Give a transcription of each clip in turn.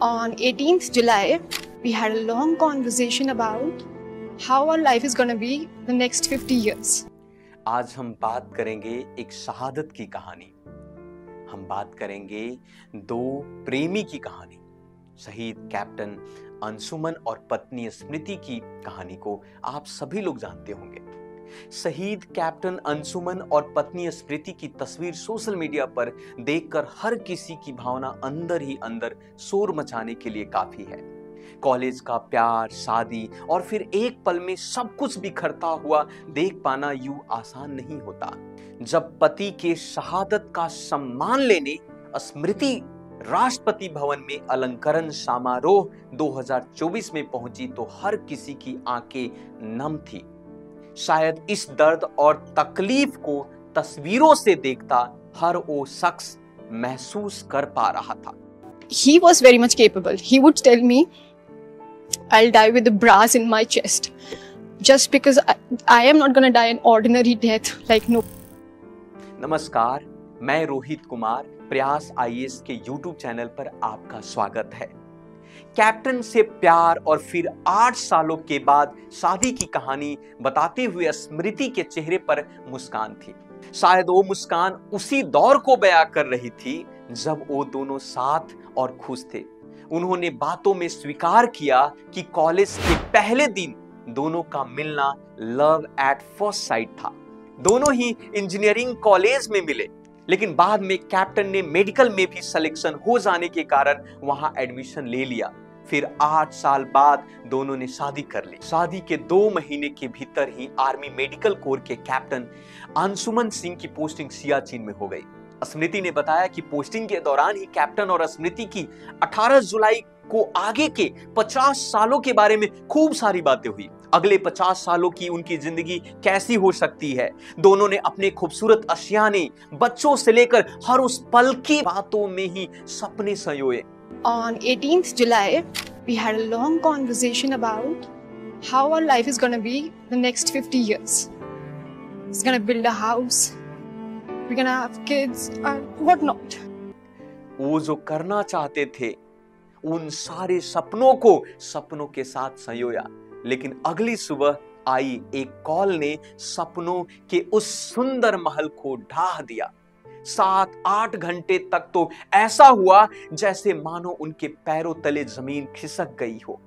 On 18th July, we had a long conversation about how our life is going to be the next 50 years. आज हम बात करेंगे एक शहादत की कहानी। हम बात करेंगे दो प्रेमी की कहानी। शहीद कैप्टन अंशुमन और पत्नी स्मृति की कहानी को आप सभी लोग जानते होंगे। शहीद कैप्टन अंशुमन और पत्नी स्मृति की तस्वीर सोशल मीडिया पर देखकर हर किसी की भावना अंदर ही अंदर शोर मचाने के लिए काफी है। कॉलेज का प्यार, शादी और फिर एक पल में सब कुछ बिखरता हुआ देख पाना यूं आसान नहीं होता। जब पति के शहादत का सम्मान लेने स्मृति राष्ट्रपति भवन में अलंकरण समारोह 2024 में पहुंची तो हर किसी की आंखें नम थी। शायद इस दर्द और तकलीफ को तस्वीरों से देखता हर वो शख्स महसूस कर पा रहा था। He was very much capable. He would tell me, I'll die with a brass in my chest. Just because I am not going to die an ordinary death like no. नमस्कार, मैं रोहित कुमार प्रयास आईएएस के YouTube channel पर आपका स्वागत है। Captain से प्यार और फिर 8 सालों के बाद शादी की कहानी बताते हुए स्मृति के चेहरे पर मुस्कान थी। शायद वो मुस्कान उसी दौर को बयां कर रही थी जब वो दोनों साथ और खुश थे। उन्होंने बातों में स्वीकार किया कि कॉलेज के पहले दिन दोनों का मिलना लव एट फर्स्ट साइट था। दोनों ही इंजीनियरिंग कॉलेज में मिले, लेकिन बाद में कैप्टन ने मेडिकल में भी सिलेक्शन हो जाने के कारण वहां एडमिशन ले लिया। फिर 8 साल बाद दोनों ने शादी कर ली। शादी के 2 महीने के भीतर ही आर्मी मेडिकल कोर के कैप्टन अंशुमन सिंह की पोस्टिंग सियाचिन में हो गई। स्मृति ने बताया कि पोस्टिंग के दौरान ही कैप्टन और स्मृति की 18 जुलाई को आगे के 50 सालों के बारे में खूब सारी बातें हुई। अगले 50 सालों की उनकी जिंदगी कैसी हो सकती है। दोनों ने अपने खूबसूरत आशियाने, बच्चों से लेकर हर उस पल की बातों में ही सपने संयोए। On 18th July, we had a long conversation about how our life is going to be the next 50 years. It's going to build a house, we're going to have kids and what not. वो जो करना चाहते थे उन सारे सपनों को सपनों के साथ संयोया, लेकिन अगली सुबह आई एक कॉल ने सपनों के उस सुंदर महल को ढा दिया। 7-8 घंटे तक तो ऐसा हुआ जैसे मानो उनके पैरों तले जमीन खिसक गई हो।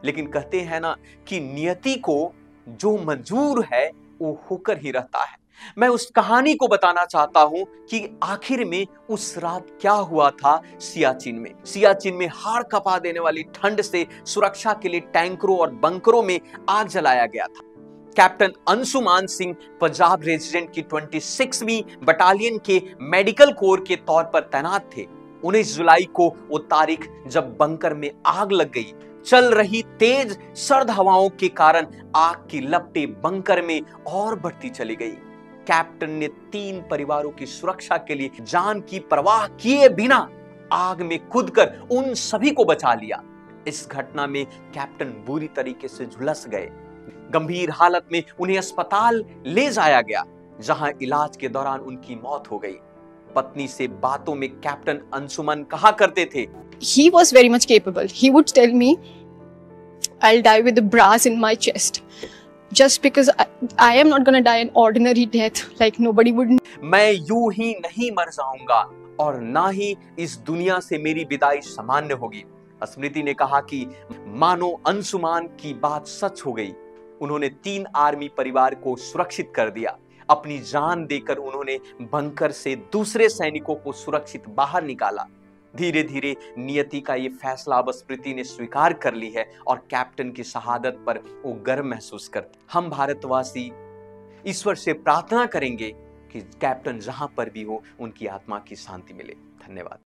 लेकिन कहते हैं ना कि नियति को जो मंजूर है वो होकर ही रहता है। मैं उस कहानी को बताना चाहता हूं कि आखिर में उस रात क्या हुआ था सियाचिन में हाड़ कपा देने वाली ठंड से सुरक्षा के लिए टैंकरों और बंकरों में आग जलाया गया था। कैप्टन अंशुमान सिंह पंजाब रेजिडेंट की 26वीं बटालियन के मेडिकल कोर के तौर पर तैनात थे। 19 जुलाई को वो तारीख जब बंकर में आग लग गई। चल रही तेज सर्द हवाओं के कारण आग की लपटें बंकर में और बढ़ती चली गई। कैप्टन ने 3 परिवारों की सुरक्षा के लिए जान की परवाह किए बिना आग में कूदकर उन सभी को बचा लिया। इस घटना में कैप्टन बुरी तरीके से झुलस गए। गंभीर हालत में उन्हें अस्पताल ले जाया गया, जहां इलाज के दौरान उनकी मौत हो गई। पत्नी से बातों में कैप्टन अंशुमन कहा करते थे, He was very much capable. He would tell me, I'll die with a brass in my chest. Just because I am not going to die an ordinary death like nobody would. मैं यूं ही नहीं मर जाऊंगा और ना ही इस दुनिया से मेरी विदाई सामान्य होगी। स्मृति ने कहा कि मानो अंशुमान की बात सच हो गई। उन्होंने 3 आर्मी परिवार को सुरक्षित कर दिया। अपनी जान देकर उन्होंने बंकर से दूसरे सैनिकों को सुरक्षित बाहर निकाला। धीरे धीरे नियति का ये फैसला अब स्मृति ने स्वीकार कर ली है और कैप्टन की शहादत पर वो गर्व महसूस करते। हम भारतवासी ईश्वर से प्रार्थना करेंगे कि कैप्टन जहां पर भी हो उनकी आत्मा की शांति मिले। धन्यवाद।